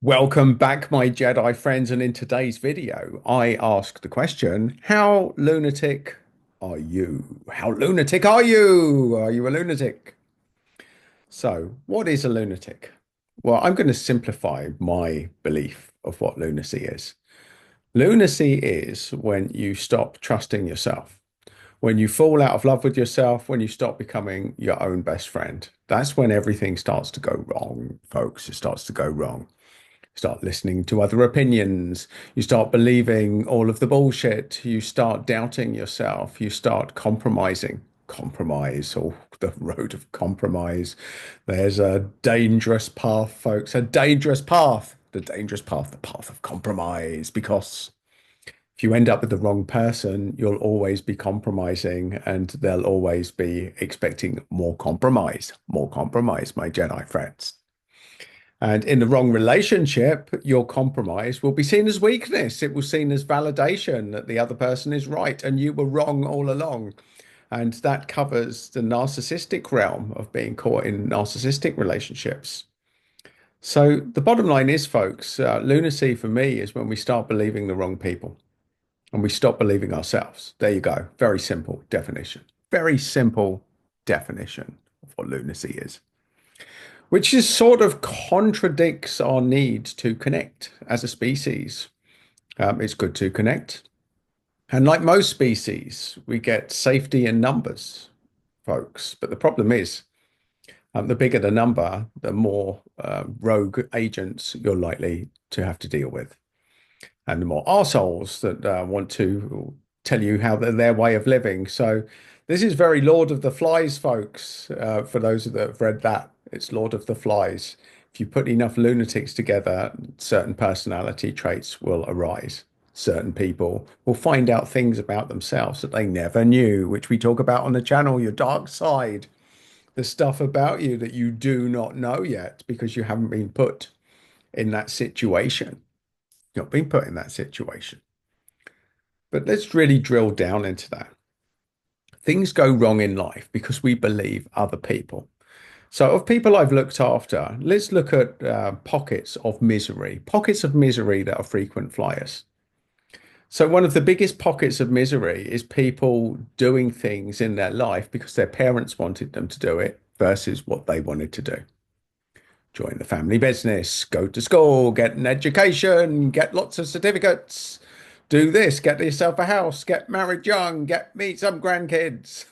Welcome back, my Jedi friends, and in today's video, I ask the question, how lunatic are you? How lunatic are you? Are you a lunatic? So, what is a lunatic? Well, I'm going to simplify my belief of what lunacy is. Lunacy is when you stop trusting yourself, when you fall out of love with yourself, when you stop becoming your own best friend. That's when everything starts to go wrong, folks. It starts to go wrong. Start listening to other opinions. You start believing all of the bullshit. You start doubting yourself. You start compromising. Compromise, or the road of compromise. There's a dangerous path, folks, a dangerous path. The dangerous path, the path of compromise. Because if you end up with the wrong person, you'll always be compromising and they'll always be expecting more compromise, my Jedi friends. And in the wrong relationship, your compromise will be seen as weakness. It will be seen as validation that the other person is right and you were wrong all along. And that covers the narcissistic realm of being caught in narcissistic relationships. So the bottom line is, folks, lunacy for me is when we start believing the wrong people and we stop believing ourselves. There you go. Very simple definition. Very simple definition of what lunacy is, which is sort of contradicts our need to connect as a species. It's good to connect. And like most species, we get safety in numbers, folks. But the problem is, the bigger the number, the more rogue agents you're likely to have to deal with. And the more arseholes that want to tell you how their way of living. So this is very Lord of the Flies, folks. For those that have read that, it's Lord of the Flies. If you put enough lunatics together, certain personality traits will arise. Certain people will find out things about themselves that they never knew, which we talk about on the channel, your dark side, the stuff about you that you do not know yet because you haven't been put in that situation. You've not been put in that situation. But let's really drill down into that. Things go wrong in life because we believe other people. So, of people I've looked after, let's look at pockets of misery that are frequent flyers. So, one of the biggest pockets of misery is people doing things in their life because their parents wanted them to do it versus what they wanted to do. Join the family business, go to school, get an education, get lots of certificates, do this, get yourself a house, get married young, get meet some grandkids.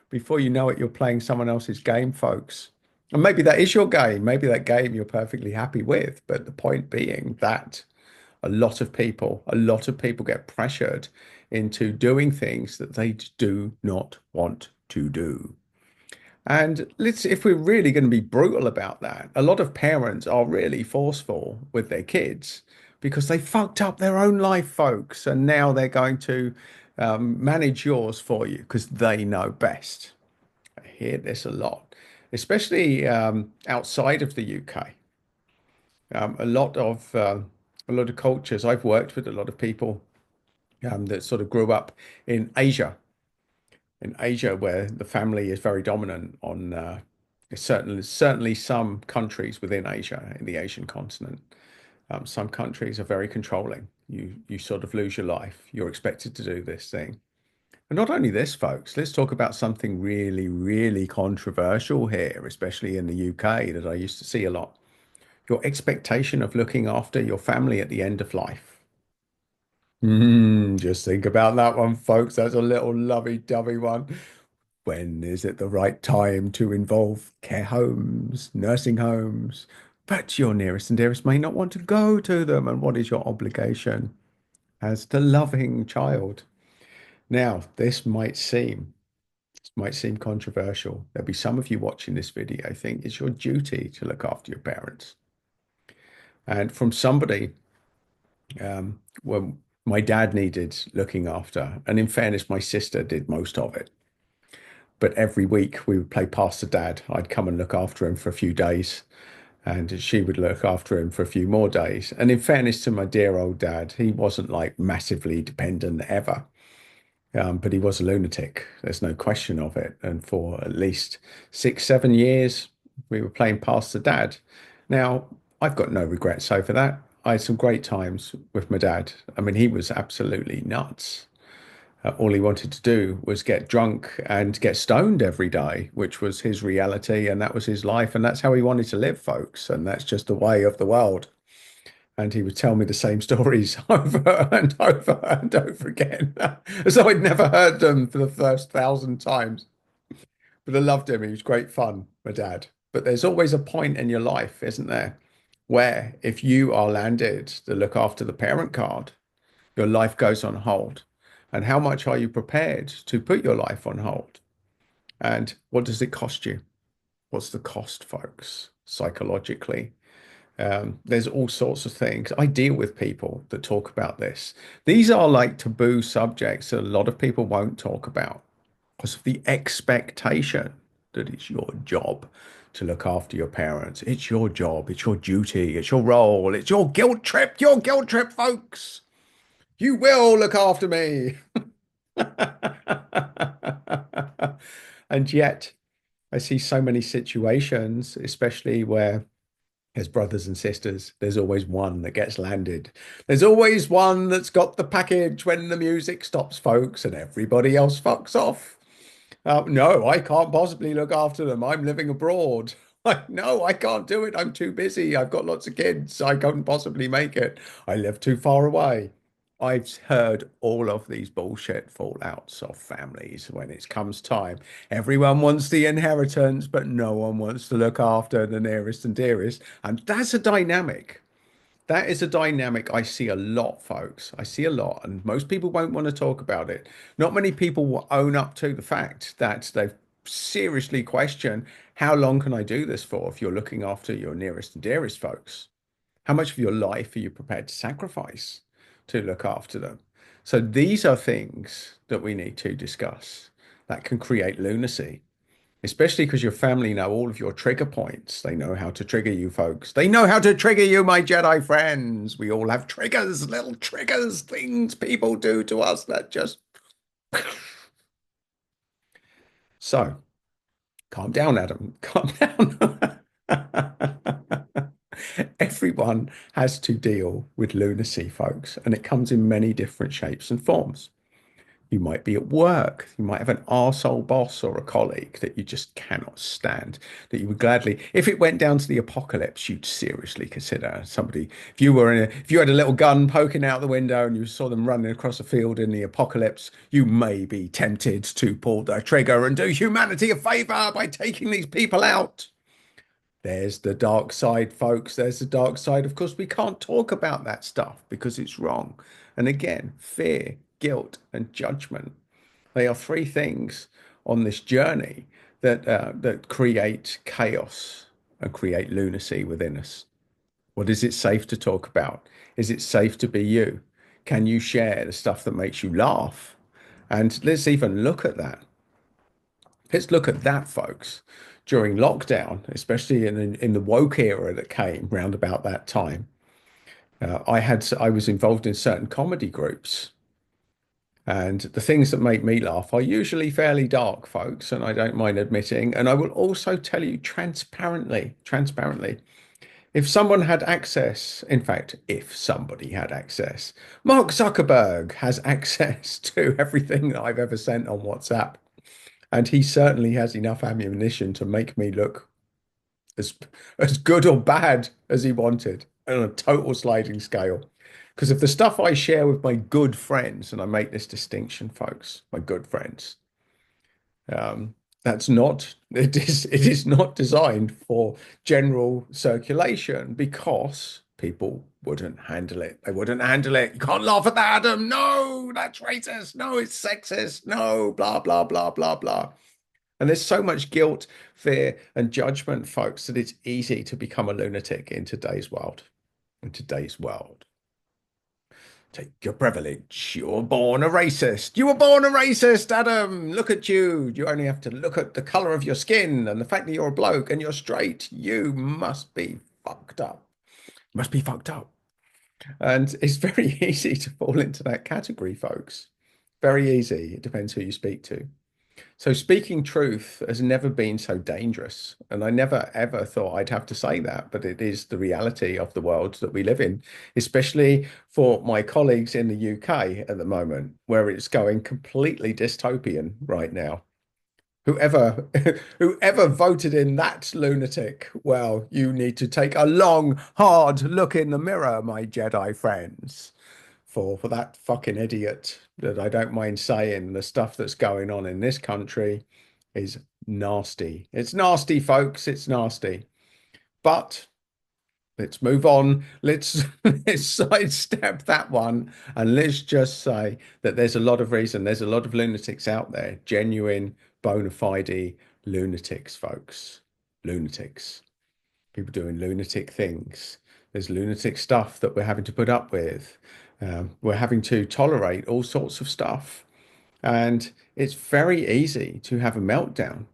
Before you know it, you're playing someone else's game, folks. And maybe that is your game. Maybe that game you're perfectly happy with. But the point being that a lot of people get pressured into doing things that they do not want to do. And if we're really going to be brutal about that, a lot of parents are really forceful with their kids because they fucked up their own life, folks, and now they're going to manage yours for you because they know best. I hear this a lot, especially outside of the UK. A lot of cultures. I've worked with a lot of people that sort of grew up in Asia, where the family is very dominant on certainly some countries within Asia, in the Asian continent. Some countries are very controlling. You sort of lose your life. You're expected to do this thing. And not only this, folks, let's talk about something really, really controversial here, especially in the UK, that I used to see a lot. Your expectation of looking after your family at the end of life. Just think about that one, folks. That's a little lovey-dovey one. When is it the right time to involve care homes, nursing homes? But your nearest and dearest may not want to go to them. And what is your obligation as the loving child? Now, this might seem controversial. There'll be some of you watching this video think it's your duty to look after your parents. And from somebody, well, my dad needed looking after, and in fairness, my sister did most of it. But every week we would play Pastor Dad. I'd come and look after him for a few days, and she would look after him for a few more days. And in fairness to my dear old dad, he wasn't like massively dependent ever, but he was a lunatic. There's no question of it. And for at least 6, 7 years, we were playing Pastor Dad. Now, I've got no regrets over that. I had some great times with my dad. I mean, he was absolutely nuts. All he wanted to do was get drunk and get stoned every day, which was his reality, and that was his life, and that's how he wanted to live, folks. And that's just the way of the world. And he would tell me the same stories over and over and over again, as though I'd never heard them for the first thousand times. But I loved him. He was great fun, my dad. But there's always a point in your life, isn't there, where if you are landed to look after the parent card, your life goes on hold. And how much are you prepared to put your life on hold? And what does it cost you? What's the cost, folks, psychologically? There's all sorts of things. I deal with people that talk about this. These are like taboo subjects that a lot of people won't talk about because of the expectation that it's your job to look after your parents. It's your job, it's your duty, it's your role, it's your guilt trip, folks. You will look after me. And yet, I see so many situations, especially where as brothers and sisters, there's always one that gets landed. There's always one that's got the package when the music stops, folks, and everybody else fucks off. No, I can't possibly look after them. I'm living abroad. No, I can't do it. I'm too busy. I've got lots of kids. I can't possibly make it. I live too far away. I've heard all of these bullshit fallouts of families when it comes time. Everyone wants the inheritance, but no one wants to look after the nearest and dearest. And that's a dynamic. That is a dynamic I see a lot, folks. I see a lot, and most people won't want to talk about it. Not many people will own up to the fact that they've seriously questioned how long can I do this for if you're looking after your nearest and dearest folks? How much of your life are you prepared to sacrifice to look after them? So these are things that we need to discuss that can create lunacy, especially because your family know all of your trigger points. They know how to trigger you, folks. They know how to trigger you, my Jedi friends. We all have triggers, little triggers, things people do to us that just. So calm down, Adam. Calm down. Everyone has to deal with lunacy, folks, and it comes in many different shapes and forms. You might be at work. You might have an arsehole boss or a colleague that you just cannot stand, that you would gladly, if it went down to the apocalypse, you'd seriously consider somebody. If you had a little gun poking out the window and you saw them running across a field in the apocalypse, you may be tempted to pull the trigger and do humanity a favor by taking these people out. There's the dark side, folks. There's the dark side. Of course, we can't talk about that stuff because it's wrong. And again, fear, guilt, and judgment. They are three things on this journey that create chaos and create lunacy within us. What is it safe to talk about? Is it safe to be you? Can you share the stuff that makes you laugh? And let's even look at that. Let's look at that, folks. During lockdown, especially in the woke era that came round about that time, I was involved in certain comedy groups, and the things that make me laugh are usually fairly dark, folks, and I don't mind admitting. And I will also tell you transparently, if someone had access, in fact, if somebody had access, Mark Zuckerberg has access to everything that I've ever sent on WhatsApp. And he certainly has enough ammunition to make me look as as good or bad as he wanted on a total sliding scale. Because if the stuff I share with my good friends, and I make this distinction, folks, my good friends, that's not it is not designed for general circulation because people wouldn't handle it. They wouldn't handle it. You can't laugh at that, Adam. No, that's racist. No, it's sexist. No, blah blah blah blah blah. And there's so much guilt, fear, and judgment, folks, that it's easy to become a lunatic in today's world. In today's world. Take your privilege. You were born a racist. You were born a racist, Adam. Look at you. You only have to look at the color of your skin and the fact that you're a bloke and you're straight. You must be fucked up. Must be fucked up. And it's very easy to fall into that category, folks. Very easy. It depends who you speak to. So speaking truth has never been so dangerous. And I never ever thought I'd have to say that, but it is the reality of the world that we live in, especially for my colleagues in the UK at the moment, where it's going completely dystopian right now. Whoever whoever voted in that lunatic, well, you need to take a long, hard look in the mirror, my Jedi friends, for that fucking idiot that I don't mind saying the stuff that's going on in this country is nasty. It's nasty, folks. It's nasty. But let's move on. Let's sidestep that one and let's just say that there's a lot of reason. There's a lot of lunatics out there, genuine, bona fide lunatics, folks. Lunatics. People doing lunatic things. There's lunatic stuff that we're having to put up with. We're having to tolerate all sorts of stuff. And it's very easy to have a meltdown.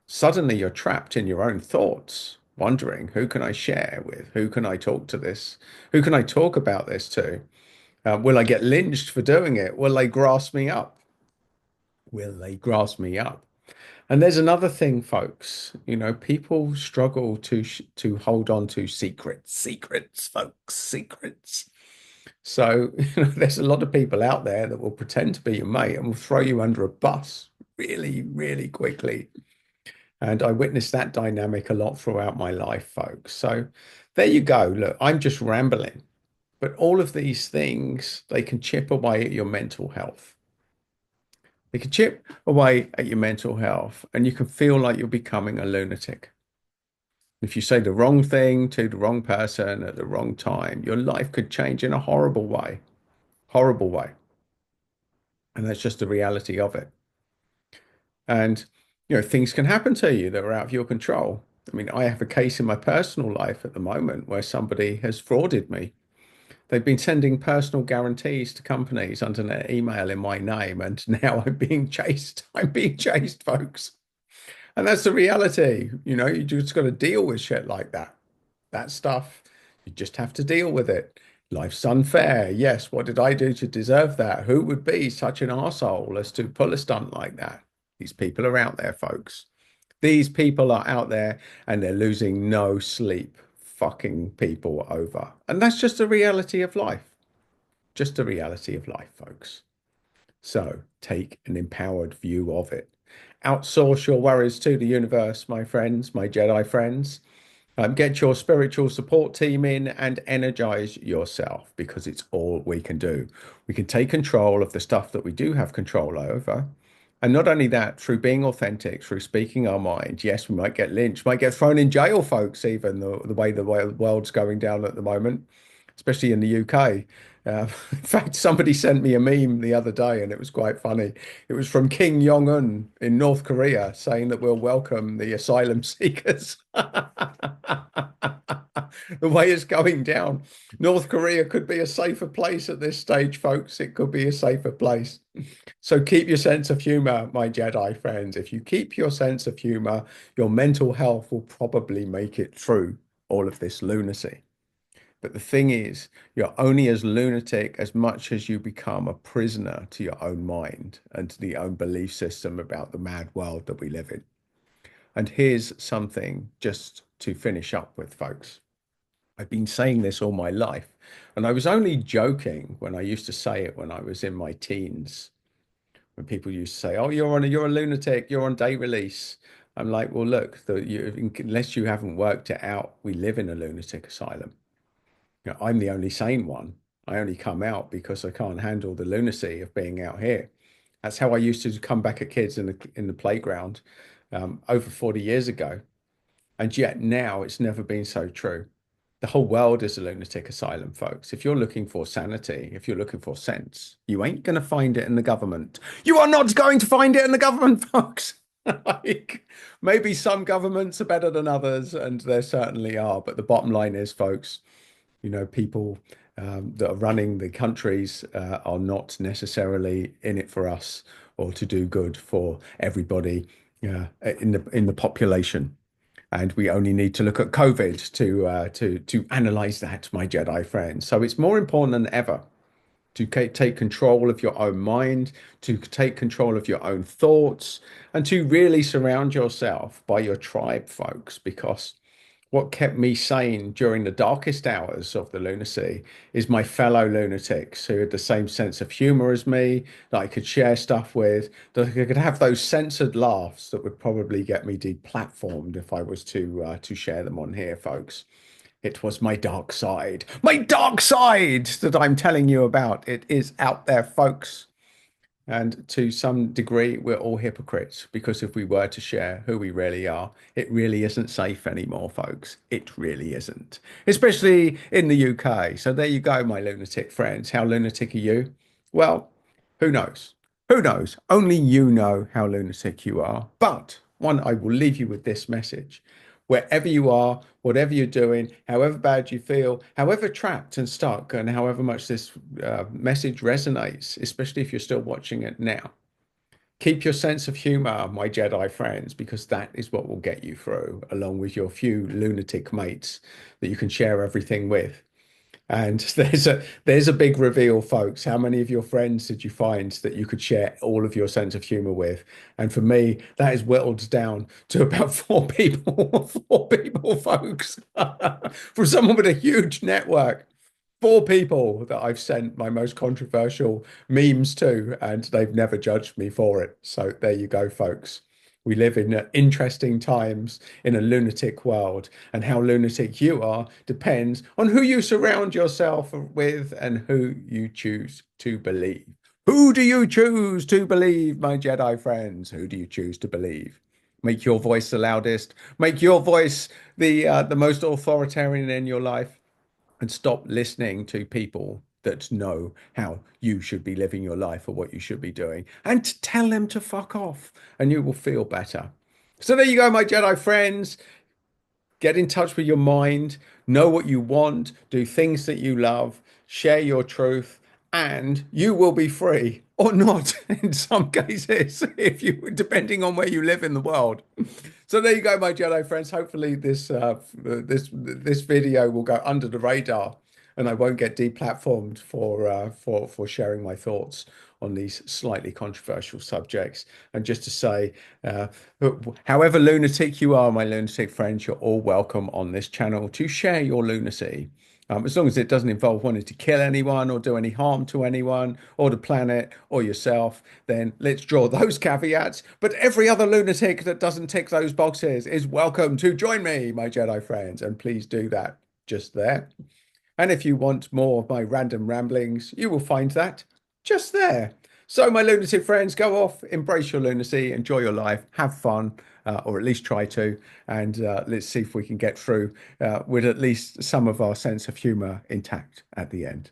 Suddenly you're trapped in your own thoughts, wondering who can I share with? Who can I talk to this? Who can I talk about this to? Will I get lynched for doing it? Will they grass me up? Will they grass me up? And there's another thing, folks. People struggle to hold on to secrets, folks, secrets. So, there's a lot of people out there that will pretend to be your mate and will throw you under a bus really, really quickly. And I witnessed that dynamic a lot throughout my life, folks. So there you go. Look, I'm just rambling, but all of these things, they can chip away at your mental health. They can chip away at your mental health, and you can feel like you're becoming a lunatic. If you say the wrong thing to the wrong person at the wrong time, your life could change in a horrible way, horrible way. And that's just the reality of it. And, things can happen to you that are out of your control. I mean, I have a case in my personal life at the moment where somebody has frauded me. They've been sending personal guarantees to companies under their email in my name, and now I'm being chased. I'm being chased, folks. And that's the reality. You just got to deal with shit like that. That stuff, you just have to deal with it. Life's unfair. Yes, what did I do to deserve that? Who would be such an arsehole as to pull a stunt like that? These people are out there, folks. These people are out there and they're losing no sleep, fucking people over. And that's just the reality of life. Just the reality of life, folks. So take an empowered view of it. Outsource your worries to the universe, my friends, my Jedi friends. Get your spiritual support team in and energize yourself because it's all we can do. We can take control of the stuff that we do have control over. And not only that, through being authentic, through speaking our mind, yes, we might get lynched, might get thrown in jail, folks, even the way the world's going down at the moment, especially in the UK. In fact, somebody sent me a meme the other day and it was quite funny. It was from Kim Jong-un in North Korea saying that we'll welcome the asylum seekers. The way it's going down, North Korea could be a safer place at this stage, folks. It could be a safer place. So keep your sense of humor, my Jedi friends. If you keep your sense of humor, your mental health will probably make it through all of this lunacy. But the thing is, you're only as lunatic as much as you become a prisoner to your own mind and to the own belief system about the mad world that we live in. And here's something just to finish up with, folks. I've been saying this all my life, and I was only joking when I used to say it when I was in my teens. When people used to say, "Oh, you're a lunatic, you're on day release." I'm like, well, look, unless you haven't worked it out, we live in a lunatic asylum. I'm the only sane one. I only come out because I can't handle the lunacy of being out here. That's how I used to come back at kids in the playground over 40 years ago. And yet now it's never been so true. The whole world is a lunatic asylum, folks. If you're looking for sanity, if you're looking for sense, you ain't going to find it in the government. You are not going to find it in the government, folks. Like, maybe some governments are better than others, and there certainly are. But the bottom line is, folks, people that are running the countries are not necessarily in it for us or to do good for everybody in the population. And we only need to look at COVID to analyze that, my Jedi friends. So it's more important than ever to take control of your own mind, to take control of your own thoughts, and to really surround yourself by your tribe, folks, because what kept me sane during the darkest hours of the lunacy is my fellow lunatics who had the same sense of humor as me, that I could share stuff with, that I could have those censored laughs that would probably get me deplatformed if I was to share them on here, folks. It was my dark side that I'm telling you about. It is out there, folks. And to some degree, we're all hypocrites because if we were to share who we really are, it really isn't safe anymore, folks. It really isn't, especially in the UK. So there you go, my lunatic friends. How lunatic are you? Well, who knows? Who knows? Only you know how lunatic you are. But one, I will leave you with this message. Wherever you are, whatever you're doing, however bad you feel, however trapped and stuck, and however much this message resonates, especially if you're still watching it now, keep your sense of humor, my Jedi friends, because that is what will get you through, along with your few lunatic mates that you can share everything with. And there's a big reveal, folks. How many of your friends did you find that you could share all of your sense of humor with? And for me, that is whittled down to about four people, four people, folks. For someone with a huge network, four people that I've sent my most controversial memes to, and they've never judged me for it. So there you go, folks. We live in interesting times in a lunatic world, and how lunatic you are depends on who you surround yourself with and who you choose to believe. Who do you choose to believe, my Jedi friends? Who do you choose to believe? Make your voice the loudest. Make your voice the most authoritarian in your life, and stop listening to people that know how you should be living your life or what you should be doing, and tell them to fuck off, and you will feel better. So there you go, my Jedi friends. Get in touch with your mind, know what you want, do things that you love, share your truth, and you will be free or not in some cases, if you depending on where you live in the world. So there you go, my Jedi friends. Hopefully this video will go under the radar and I won't get deplatformed for sharing my thoughts on these slightly controversial subjects. And just to say, uh, however lunatic you are, my lunatic friends, you're all welcome on this channel to share your lunacy. As long as it doesn't involve wanting to kill anyone or do any harm to anyone or the planet or yourself, then let's draw those caveats. But every other lunatic that doesn't tick those boxes is welcome to join me, my Jedi friends. And please do that just there. And if you want more of my random ramblings, you will find that just there. So, my lunatic friends, go off, embrace your lunacy, enjoy your life, have fun, or at least try to. And let's see if we can get through with at least some of our sense of humor intact at the end.